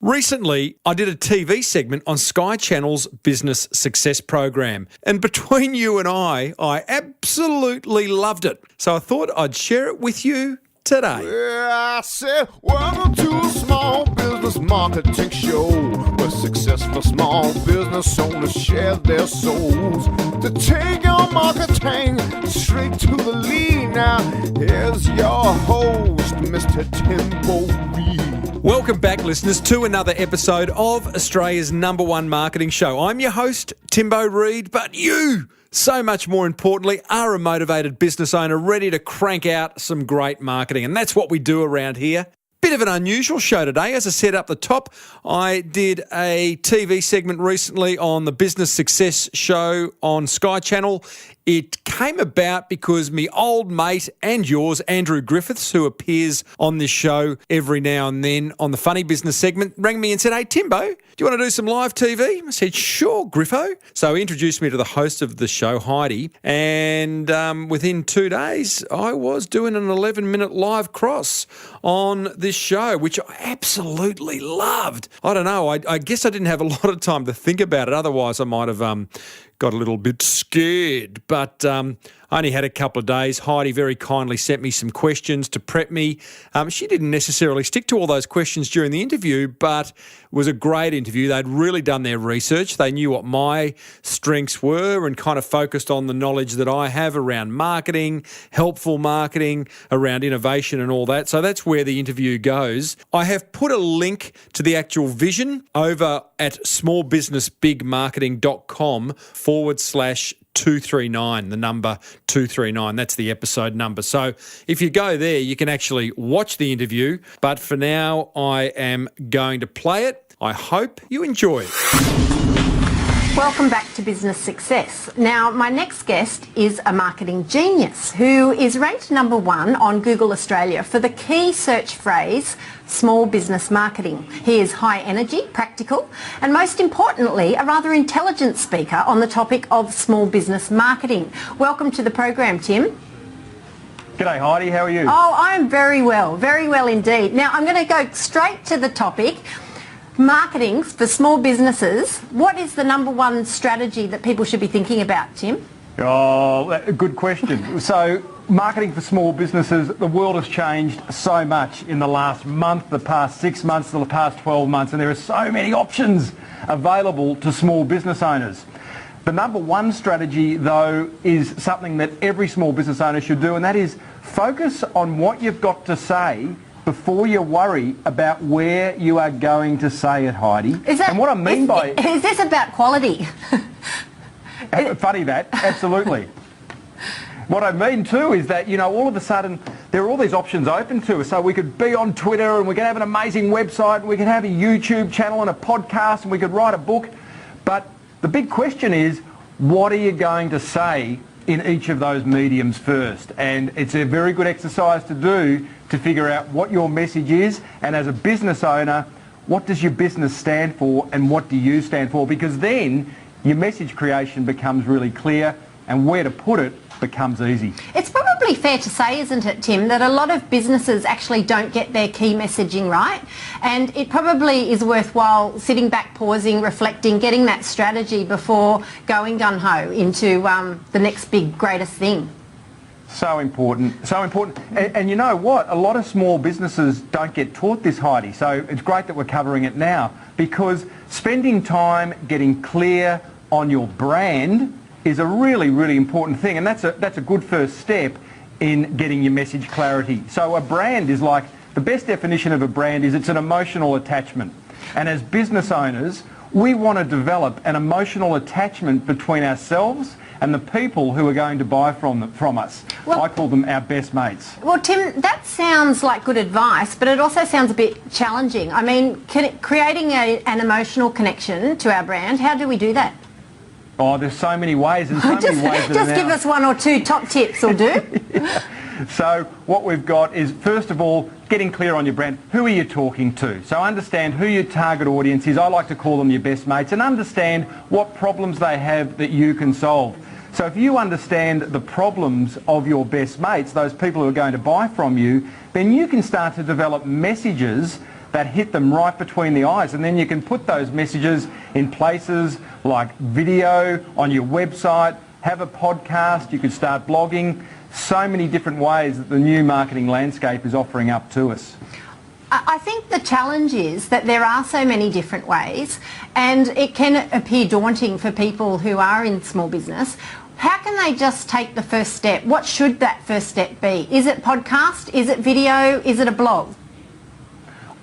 Recently, I did a TV segment on Sky Channel's Business Success program. And between you and I absolutely loved it. So I thought I'd share it with you today. Yeah, I said, welcome to a small business marketing show where successful small business owners share their souls to take your marketing straight to the lead. Now, here's your host, Mr. Timbo Reid. Welcome back, listeners, to another episode of Australia's #1 marketing show. I'm your host, Timbo Reid, but you, so much more importantly, are a motivated business owner ready to crank out some great marketing. And that's what we do around here. Bit of an unusual show today. As I said up the top, I did a TV segment recently on the Business Success show on Sky Channel. It came about because me old mate and yours, Andrew Griffiths, who appears on this show every now and then on the Funny Business segment, rang me and said, "Hey, Timbo, do you want to do some live TV?" I said, "Sure, Griffo." So he introduced me to the host of the show, Heidi, and within 2 days, I was doing an 11-minute live cross on this show, which I absolutely loved. I don't know, I guess I didn't have a lot of time to think about it. Otherwise, I might have got a little bit scared, but I only had a couple of days. Heidi very kindly sent me some questions to prep me. She didn't necessarily stick to all those questions during the interview, but it was a great interview. They'd really done their research. They knew what my strengths were and kind of focused on the knowledge that I have around marketing, helpful marketing, around innovation and all that. So that's where the interview goes. I have put a link to the actual vision over at smallbusinessbigmarketing.com/239, the number 239. That's the episode number. So if you go there, you can actually watch the interview. But for now, I am going to play it. I hope you enjoy it. Welcome back to Business Success. Now, my next guest is a marketing genius who is ranked #1 on Google Australia for the key search phrase, small business marketing. He is high energy, practical, and most importantly, a rather intelligent speaker on the topic of small business marketing. Welcome to the program, Tim. G'day Heidi, how are you? Oh, I'm very well indeed. Now, I'm going to go straight to the topic. Marketing for small businesses. What is the #1 strategy that people should be thinking about, Tim? Oh, good question. So, marketing for small businesses, the world has changed so much in the last month, the past 6 months, the past 12 months, and there are so many options available to small business owners. The #1 strategy, though, is something that every small business owner should do, and that is focus on what you've got to say before you worry about where you are going to say it, Heidi. And what I mean by... Is this about quality? Funny that, absolutely. What I mean too is that, you know, all of a sudden there are all these options open to us. So we could be on Twitter and we could have an amazing website, and we could have a YouTube channel and a podcast, and we could write a book. But the big question is, what are you going to say in each of those mediums first? And it's a very good exercise to do to figure out what your message is, and as a business owner, what does your business stand for and what do you stand for? Because then your message creation becomes really clear and where to put it becomes easy. It's probably fair to say, isn't it, Tim, that a lot of businesses actually don't get their key messaging right, and it probably is worthwhile sitting back, pausing, reflecting, getting that strategy before going gung-ho into the next big, greatest thing. So important, so important. And you know what? A lot of small businesses don't get taught this, Heidi, so it's great that we're covering it now, because spending time getting clear on your brand is a really, really important thing, and that's a good first step in getting your message clarity. So a brand is like, the best definition of a brand is it's an emotional attachment. And as business owners, we want to develop an emotional attachment between ourselves and the people who are going to buy from us. Well, I call them our best mates. Well, Tim, that sounds like good advice, but it also sounds a bit challenging. I mean, creating an emotional connection to our brand, how do we do that? Oh, there's so many ways, and so many ways. Just give us 1 or 2 top tips will do. Yeah. So what we've got is, first of all, getting clear on your brand. Who are you talking to? So understand who your target audience is. I like to call them your best mates, and understand what problems they have that you can solve. So if you understand the problems of your best mates, those people who are going to buy from you, then you can start to develop messages that hit them right between the eyes, and then you can put those messages in places like video, on your website, have a podcast, you could start blogging. So many different ways that the new marketing landscape is offering up to us. I think the challenge is that there are so many different ways, and it can appear daunting for people who are in small business. How can they just take the first step? What should that first step be? Is it podcast? Is it video? Is it a blog?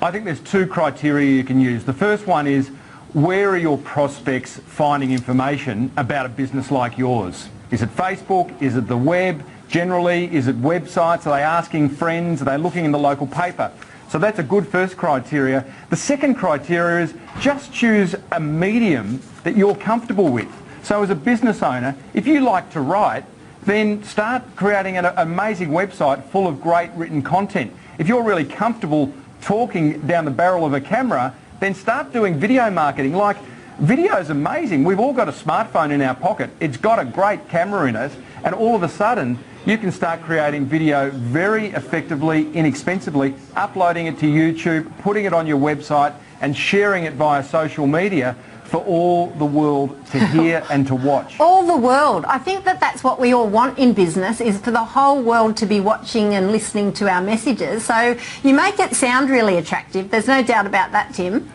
I think there's two criteria you can use. The first one is, where are your prospects finding information about a business like yours? Is it Facebook? Is it the web? Generally, is it websites? Are they asking friends? Are they looking in the local paper? So that's a good first criteria. The second criteria is just choose a medium that you're comfortable with. So as a business owner, if you like to write, then start creating an amazing website full of great written content. If you're really comfortable talking down the barrel of a camera, then start doing video marketing. Like, video's amazing. We've all got a smartphone in our pocket. It's got a great camera in it, and all of a sudden you can start creating video very effectively, inexpensively, uploading it to YouTube, putting it on your website and sharing it via social media for all the world to hear and to watch. All the world. I think that that's what we all want in business, is for the whole world to be watching and listening to our messages. So you make it sound really attractive. There's no doubt about that, Tim.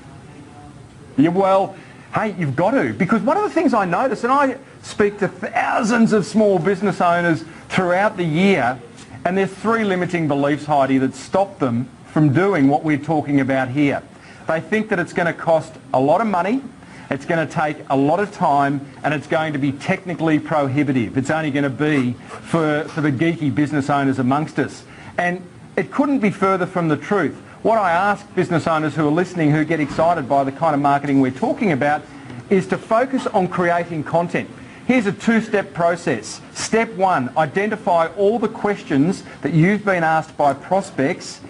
Yeah, well, hey, you've got to. Because one of the things I notice, and I speak to thousands of small business owners throughout the year, and there's three limiting beliefs, Heidi, that stop them from doing what we're talking about here. They think that it's going to cost a lot of money, it's going to take a lot of time, and it's going to be technically prohibitive. It's only going to be for the geeky business owners amongst us. And it couldn't be further from the truth. What I ask business owners who are listening, who get excited by the kind of marketing we're talking about, is to focus on creating content. Here's a two-step process. Step one, identify all the questions that you've been asked by prospects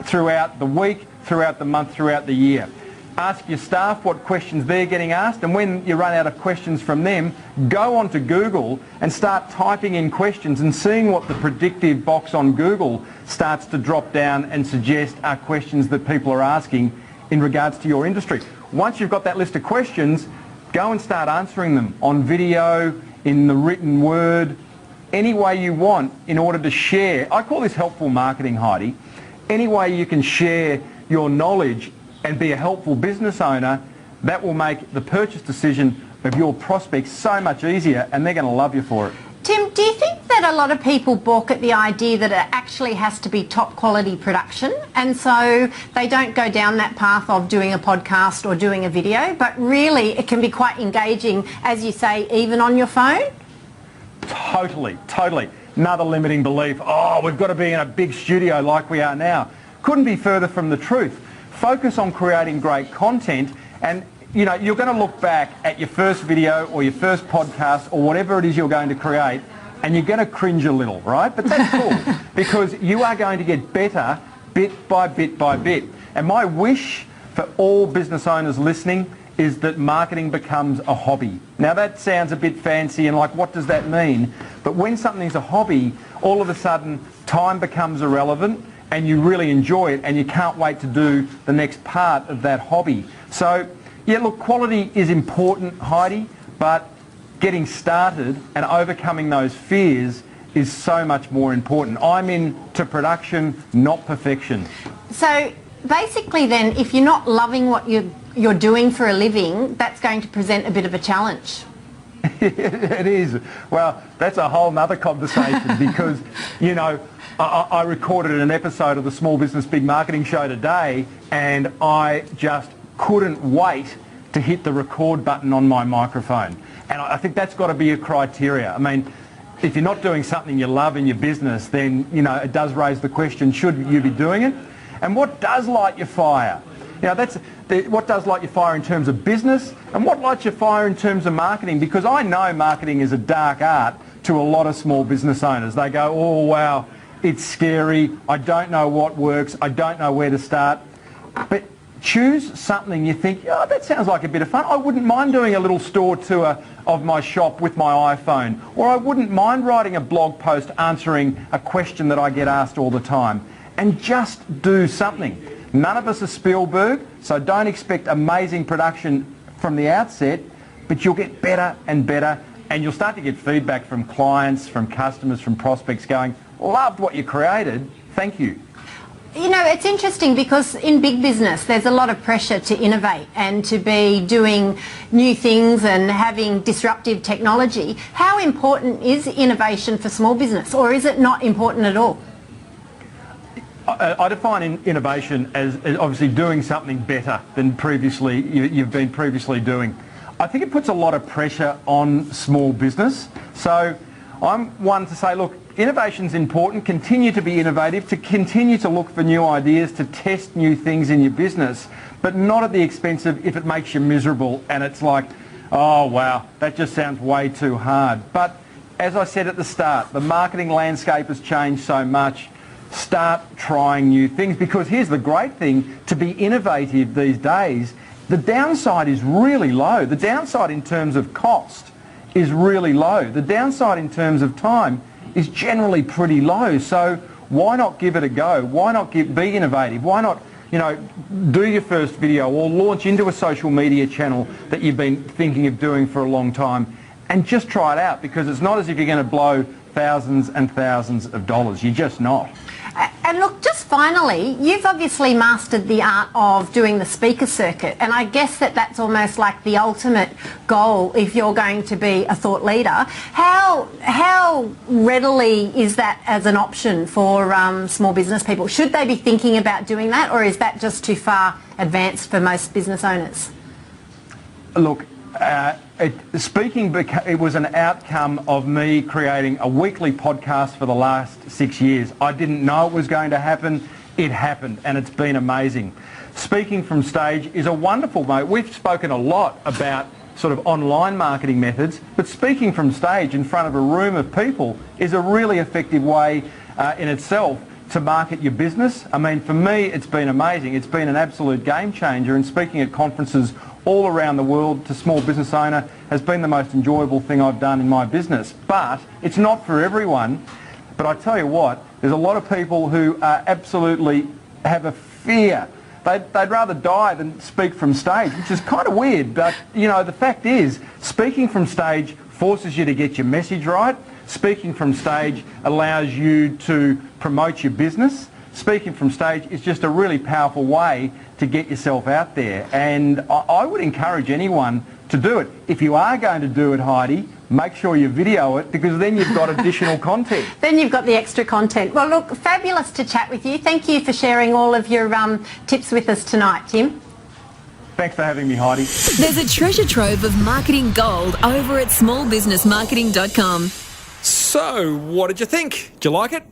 throughout the week, throughout the month, throughout the year. Ask your staff what questions they're getting asked, and when you run out of questions from them, go onto Google and start typing in questions and seeing what the predictive box on Google starts to drop down and suggest are questions that people are asking in regards to your industry. Once you've got that list of questions, go and start answering them on video, in the written word, any way you want in order to share. I call this helpful marketing, Heidi. Any way you can share your knowledge and be a helpful business owner, that will make the purchase decision of your prospects so much easier, and they're going to love you for it. Tim, do you think that a lot of people balk at the idea that it actually has to be top quality production, and so they don't go down that path of doing a podcast or doing a video, but really it can be quite engaging, as you say, even on your phone? Totally, totally. Another limiting belief, oh, we've got to be in a big studio like we are now. Couldn't be further from the truth. Focus on creating great content, and you know, you're going to look back at your first video or your first podcast or whatever it is you're going to create, and you're going to cringe a little, right? But that's cool, because you are going to get better bit by bit by bit. And my wish for all business owners listening is that marketing becomes a hobby. Now that sounds a bit fancy and like, what does that mean? But when something's a hobby, all of a sudden time becomes irrelevant, and you really enjoy it, and you can't wait to do the next part of that hobby. So, yeah, look, quality is important, Heidi, but getting started and overcoming those fears is so much more important. I'm into production, not perfection. So basically then, if you're not loving what you're doing for a living, that's going to present a bit of a challenge. It is. Well, that's a whole nother conversation because, you know, I recorded an episode of the Small Business Big Marketing Show today, and I just couldn't wait to hit the record button on my microphone. And I think that's got to be a criteria. I mean, if you're not doing something you love in your business, then, you know, it does raise the question, should you be doing it? And what does light your fire? You know, what does light your fire in terms of business, and what lights your fire in terms of marketing? Because I know marketing is a dark art to a lot of small business owners. They go, oh wow, it's scary, I don't know what works, I don't know where to start. But choose something you think, oh, that sounds like a bit of fun. I wouldn't mind doing a little store tour of my shop with my iPhone, or I wouldn't mind writing a blog post answering a question that I get asked all the time. And just do something. None of us are Spielberg, so don't expect amazing production from the outset, but you'll get better and better, and you'll start to get feedback from clients, from customers, from prospects going, loved what you created, thank you. You know, it's interesting because in big business there's a lot of pressure to innovate and to be doing new things and having disruptive technology. How important is innovation for small business, or is it not important at all? I define innovation as obviously doing something better than you've been previously doing. I think it puts a lot of pressure on small business. So I'm one to say, look, innovation's important, continue to be innovative, to continue to look for new ideas, to test new things in your business, but not at the expense of if it makes you miserable and it's like, oh wow, that just sounds way too hard. But as I said at the start, the marketing landscape has changed so much. Start trying new things, because here's the great thing, to be innovative these days, the downside is really low. The downside in terms of cost is really low. The downside in terms of time is generally pretty low. So why not give it a go? Why not be innovative? Why not, do your first video or launch into a social media channel that you've been thinking of doing for a long time and just try it out, because it's not as if you're going to blow thousands and thousands of dollars. You're just not. And look, just finally, you've obviously mastered the art of doing the speaker circuit, and I guess that's almost like the ultimate goal if you're going to be a thought leader. How readily is that as an option for small business people? Should they be thinking about doing that, or is that just too far advanced for most business owners? Look, it was an outcome of me creating a weekly podcast for the last 6 years. I didn't know it was going to happen. It happened, and it's been amazing. Speaking from stage is a wonderful way. We've spoken a lot about sort of online marketing methods, but speaking from stage in front of a room of people is a really effective way in itself to market your business. I mean, for me, it's been amazing. It's been an absolute game changer, and speaking at conferences all around the world to small business owner has been the most enjoyable thing I've done in my business. But it's not for everyone. But I tell you what, there's a lot of people who absolutely have a fear. They'd rather die than speak from stage, which is kind of weird. But, the fact is, speaking from stage forces you to get your message right. Speaking from stage allows you to promote your business. Speaking from stage is just a really powerful way to get yourself out there, and I would encourage anyone to do it. If you are going to do it, Heidi, make sure you video it, because then you've got additional content. Then you've got the extra content. Well, look, fabulous to chat with you. Thank you for sharing all of your tips with us tonight, Tim. Thanks for having me, Heidi. There's a treasure trove of marketing gold over at smallbusinessmarketing.com. So, what did you think? Did you like it?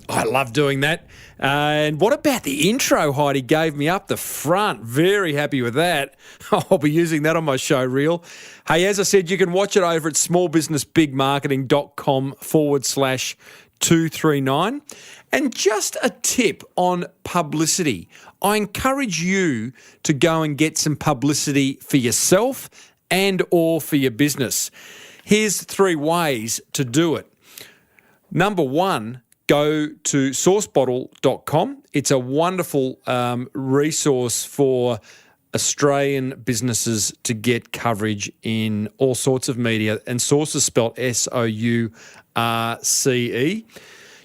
I love doing that. And what about the intro Heidi gave me up the front? Very happy with that. I'll be using that on my show reel. Hey, as I said, you can watch it over at smallbusinessbigmarketing.com/239. And just a tip on publicity. I encourage you to go and get some publicity for yourself and or for your business. Here's 3 ways to do it. Number 1, go to sourcebottle.com. It's a wonderful resource for Australian businesses to get coverage in all sorts of media, and Source is spelled SOURCE.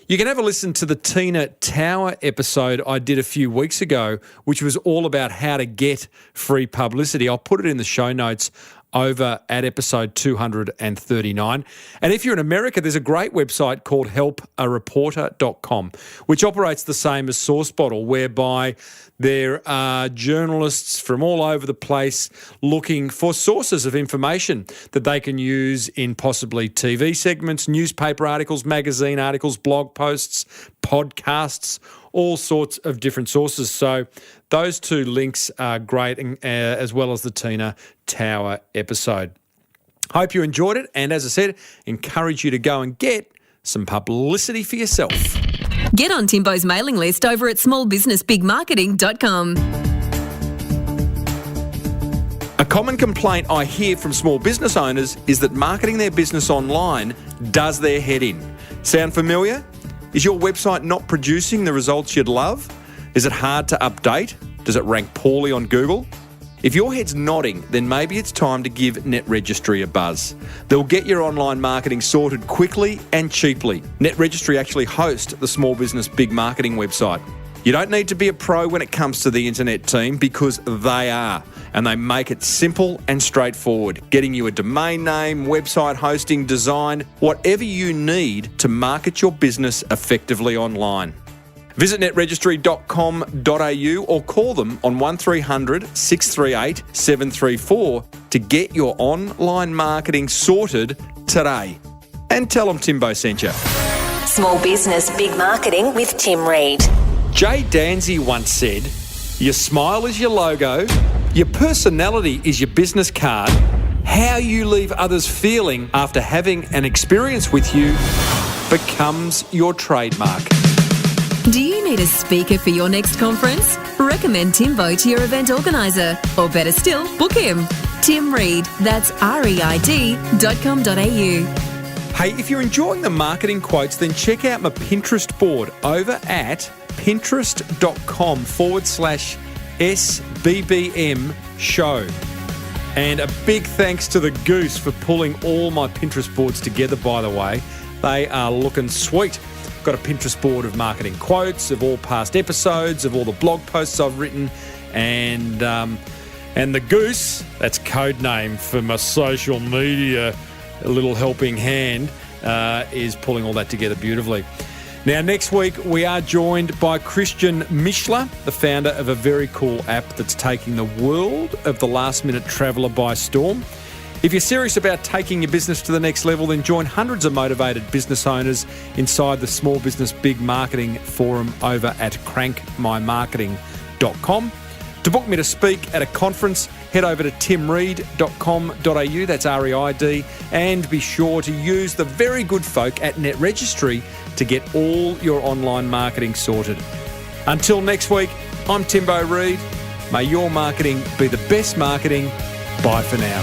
You can have a listen to the Tina Tower episode I did a few weeks ago, which was all about how to get free publicity. I'll put it in the show notes over at episode 239. And if you're in America, there's a great website called helpareporter.com, which operates the same as SourceBottle, whereby there are journalists from all over the place looking for sources of information that they can use in possibly TV segments, newspaper articles, magazine articles, blog posts, podcasts, all sorts of different sources. So those 2 links are great, as well as the Tina Tower episode. Hope you enjoyed it, and as I said, encourage you to go and get some publicity for yourself. Get on Timbo's mailing list over at smallbusinessbigmarketing.com. A common complaint I hear from small business owners is that marketing their business online does their head in. Sound familiar? Is your website not producing the results you'd love? Is it hard to update? Does it rank poorly on Google? If your head's nodding, then maybe it's time to give Netregistry a buzz. They'll get your online marketing sorted quickly and cheaply. Netregistry actually host the Small Business Big Marketing website. You don't need to be a pro when it comes to the internet team, because they are, and they make it simple and straightforward, getting you a domain name, website hosting, design, whatever you need to market your business effectively online. Visit netregistry.com.au or call them on 1300 638 734 to get your online marketing sorted today. And tell them Timbo sent you. Small Business Big Marketing with Tim Reid. Jay Danzy once said, "Your smile is your logo, your personality is your business card, how you leave others feeling after having an experience with you becomes your trademark." Do you need a speaker for your next conference? Recommend Timbo to your event organiser, or better still, book him. Tim Reid, that's reid.com.au. Hey, if you're enjoying the marketing quotes, then check out my Pinterest board over at pinterest.com/SBBM show. And a big thanks to the Goose for pulling all my Pinterest boards together, by the way. They are looking sweet. Got a Pinterest board of marketing quotes, of all past episodes, of all the blog posts I've written, and the Goose, that's code name for my social media, a little helping hand, is pulling all that together beautifully. Now, next week, we are joined by Christian Mischler, the founder of a very cool app that's taking the world of the last-minute traveller by storm. If you're serious about taking your business to the next level, then join hundreds of motivated business owners inside the Small Business Big Marketing Forum over at crankmymarketing.com. To book me to speak at a conference, head over to timreid.com.au, that's REID, and be sure to use the very good folk at Netregistry to get all your online marketing sorted. Until next week, I'm Timbo Reid. May your marketing be the best marketing. Bye for now.